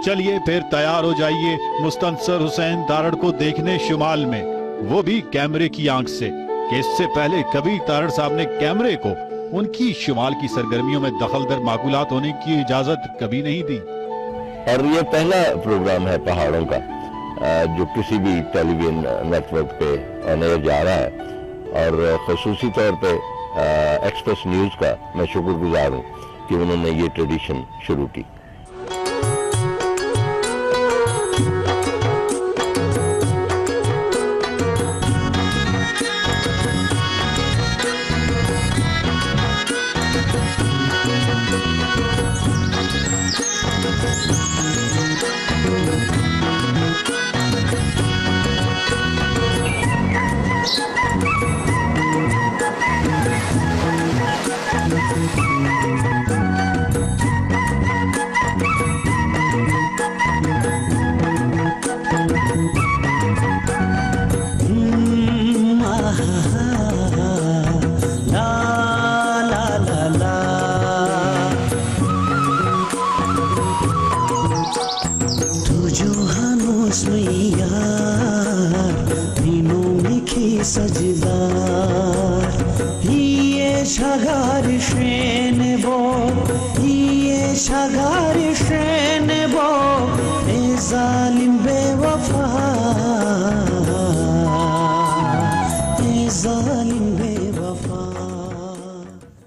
चलिए फिर तैयार हो जाइए मुस्तनसर हुसैन तारड़ को देखने शुमाल में, वो भी कैमरे की आंख से, कि इससे पहले कभी तारड़ साहब ने कैमरे को उनकी शुमाल की सरगर्मियों में दखलदर माकूलात होने की इजाजत कभी नहीं दी। और ये पहला प्रोग्राम है पहाड़ों का जो किसी भी टेलीविजन नेटवर्क पे ऑन एयर जा रहा है, और खसूसी तौर पे एक्सप्रेस न्यूज़ का मैं शुक्रगुजार हूँ कि उन्होंने ये ट्रेडिशन शुरू की।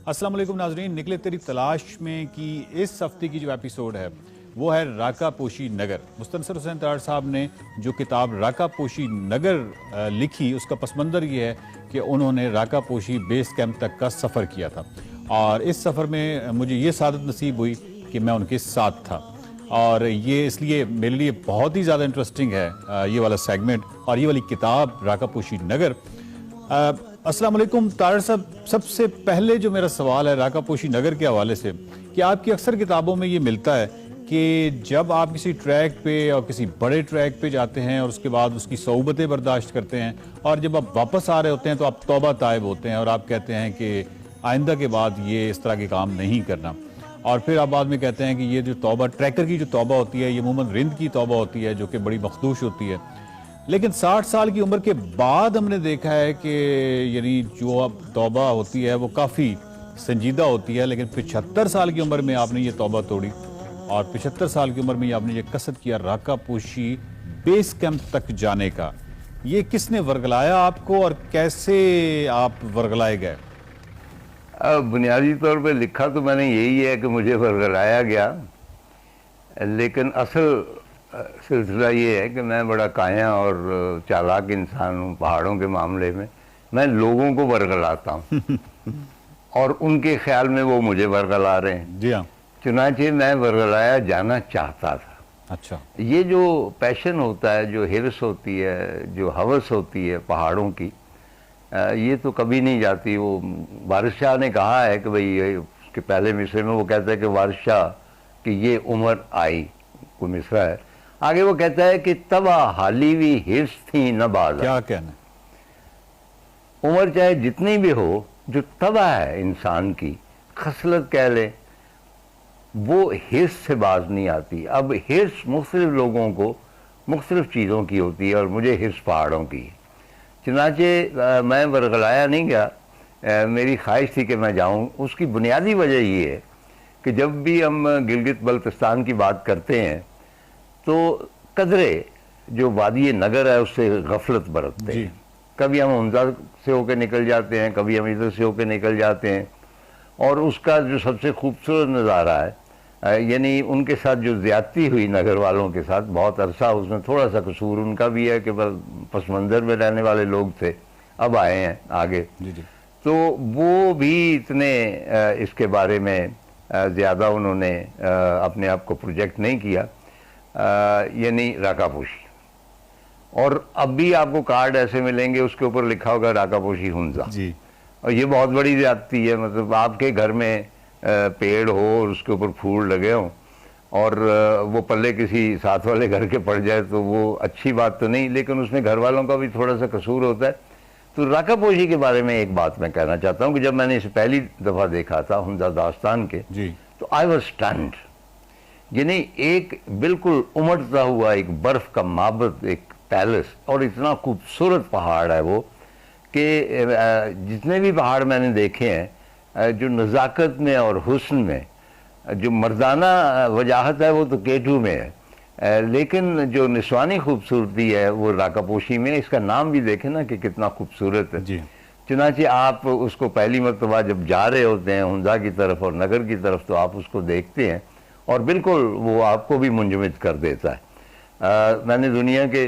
अस्सलाम वालेकुम नाज़रीन, निकले तेरी तलाश में की इस हफ्ते की जो एपिसोड है वो है राका पोशी नगर। मुस्तनसर हुसैन तारड़ साहब ने जो किताब राका पोशी नगर लिखी, उसका पसमंदर ये है कि उन्होंने राका पोशी बेस कैंप तक का सफ़र किया था, और इस सफ़र में मुझे ये सादत नसीब हुई कि मैं उनके साथ था, और ये इसलिए मेरे लिए बहुत ही ज़्यादा इंटरेस्टिंग है ये वाला सेगमेंट और ये वाली किताब राका पोशी नगर। अस्सलाम वालेकुम तारड़ साहब, सबसे पहले जो मेरा सवाल है राका पोशी नगर के हवाले से, कि आपकी अक्सर किताबों में ये मिलता है कि जब आप किसी ट्रैक पे और किसी बड़े ट्रैक पे जाते हैं और उसके बाद उसकी सऊबतें बर्दाश्त करते हैं, और जब आप वापस आ रहे होते हैं तो आप तौबा तायब होते हैं और आप कहते हैं कि आइंदा के बाद ये इस तरह के काम नहीं करना, और फिर आप बाद में कहते हैं कि ये जो तौबा ट्रैकर की जो तौबा होती है ये अमूमन रिंद की तौबा होती है जो कि बड़ी मखदूश होती है। लेकिन 60 साल की उम्र के बाद हमने देखा है कि यानी जो अब तौबा होती है वो काफ़ी संजीदा होती है, लेकिन 75 साल की उम्र में आपने ये तौबा तोड़ी और 75 साल की उम्र में आपने ये कसद किया राका पोशी बेस कैंप तक जाने का। ये किसने वर्गलाया आपको और कैसे आप वर्गलाए गए? बुनियादी तौर पे लिखा तो मैंने यही है कि मुझे वर्गलाया गया, लेकिन असल सिलसिला ये है कि मैं बड़ा काया और चालाक इंसान हूँ पहाड़ों के मामले में। मैं लोगों को वर्गलाता हूँ और उनके ख्याल में वो मुझे वर्गला रहे हैं। जी हाँ। चुनांचे मैं वर्गलाया जाना चाहता था। अच्छा। ये जो पैशन होता है, जो हिर्स होती है, जो हवस होती है पहाड़ों की, ये तो कभी नहीं जाती। वो वारिस शाह ने कहा है कि भाई, उसके पहले मिसरे में वो कहता है कि वारिस शाह कि ये उम्र आई, कोई मिसरा है, आगे वो कहता है कि तबा हाली भी हिर्स थी न बाज़। क्या कहना? उम्र चाहे जितनी भी हो, जो तबा है इंसान की, खसलत कह ले, वो हिर्स से बाज नहीं आती। अब हिर्स मुख्तलिफ लोगों को मुख्तलिफ चीज़ों की होती है और मुझे हिर्स पहाड़ों की। चुनांचे मैं वर्गलाया नहीं गया, मेरी ख्वाहिश थी कि मैं जाऊं। उसकी बुनियादी वजह ये है कि जब भी हम गिलगित बल्तिस्तान की बात करते हैं तो कदरे जो वादी नगर है उससे गफलत बरतते हैं। कभी हम हमजा से होकर निकल जाते हैं, कभी हम इधर से होकर निकल जाते हैं, और उसका जो सबसे खूबसूरत नज़ारा है, यानी उनके साथ जो ज़्यादती हुई नगर वालों के साथ, बहुत अरसा उसमें थोड़ा सा कसूर उनका भी है कि पस मंज़र में रहने वाले लोग थे, अब आए हैं आगे। जी। तो वो भी इतने इसके बारे में ज़्यादा उन्होंने अपने आप को प्रोजेक्ट नहीं किया, यानी राका पोशी। और अब भी आपको कार्ड ऐसे मिलेंगे उसके ऊपर लिखा होगा राका पोशी हुंजा जी। और ये बहुत बड़ी ज़्यादती है, मतलब आपके घर में पेड़ हो और उसके ऊपर फूल लगे हों और वो पल्ले किसी साथ वाले घर के पड़ जाए तो वो अच्छी बात तो नहीं, लेकिन उसमें घर वालों का भी थोड़ा सा कसूर होता है। तो राका पोशी के बारे में एक बात मैं कहना चाहता हूँ कि जब मैंने इसे पहली दफ़ा देखा था हुंजा दास्तान के, जी, तो आई वॉज स्टन्ड। यानी एक बिल्कुल उमड़ता हुआ एक बर्फ का माबद, एक पैलेस, और इतना खूबसूरत पहाड़ है वो कि जितने भी पहाड़ मैंने देखे हैं जो नज़ाकत में और हुस्न में, जो मर्दाना वजाहत है वो तो केटू में है, लेकिन जो निस्वानी खूबसूरती है वो राकापोशी में। इसका नाम भी देखें ना कि कितना खूबसूरत है जी। चुनांचे आप उसको पहली मरतबा जब जा रहे होते हैं हुंदा की तरफ और नगर की तरफ तो आप उसको देखते हैं और बिल्कुल वो आपको भी मुंजमद कर देता है। मैंने दुनिया के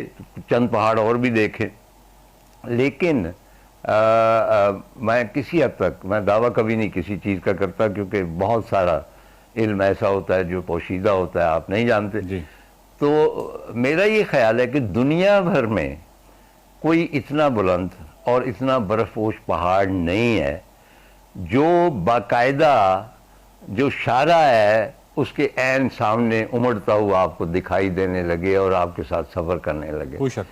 चंद पहाड़ और भी देखे, लेकिन मैं किसी हद तक, मैं दावा कभी नहीं किसी चीज़ का करता क्योंकि बहुत सारा इल्म ऐसा होता है जो पोशीदा होता है, आप नहीं जानते जी। तो मेरा ये ख्याल है कि दुनिया भर में कोई इतना बुलंद और इतना बर्फपोश पहाड़ नहीं है जो बाकायदा जो शारा है उसके ऐन सामने उमड़ता हुआ आपको दिखाई देने लगे और आपके साथ सफ़र करने लगे। कोई शक।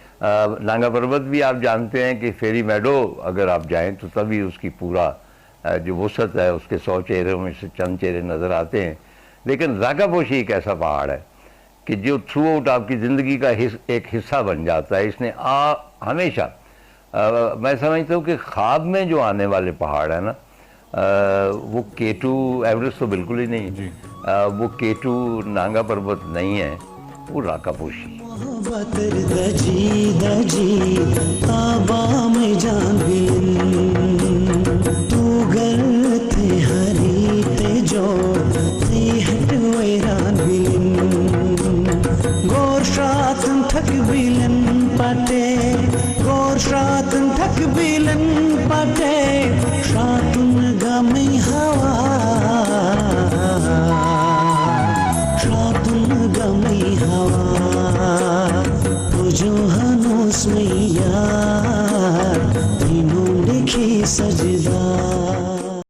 नांगा पर्वत भी आप जानते हैं कि फेरी मेडो अगर आप जाएं तो तभी उसकी पूरा जो वसत है उसके 100 चेहरों में से चंद चेहरे नज़र आते हैं। लेकिन राकापोशी एक ऐसा पहाड़ है कि जो थ्रू आउट आपकी ज़िंदगी का एक हिस्सा बन जाता है। इसने हमेशा मैं समझता हूँ कि ख्वाब में जो आने वाले पहाड़ है ना वो केटू, एवरेस्ट तो बिल्कुल ही नहीं जी। वो केटू नांगा पर्वत नहीं है, वो राकापोशी। जोहानोस में यार तीनों लिखे सजदा।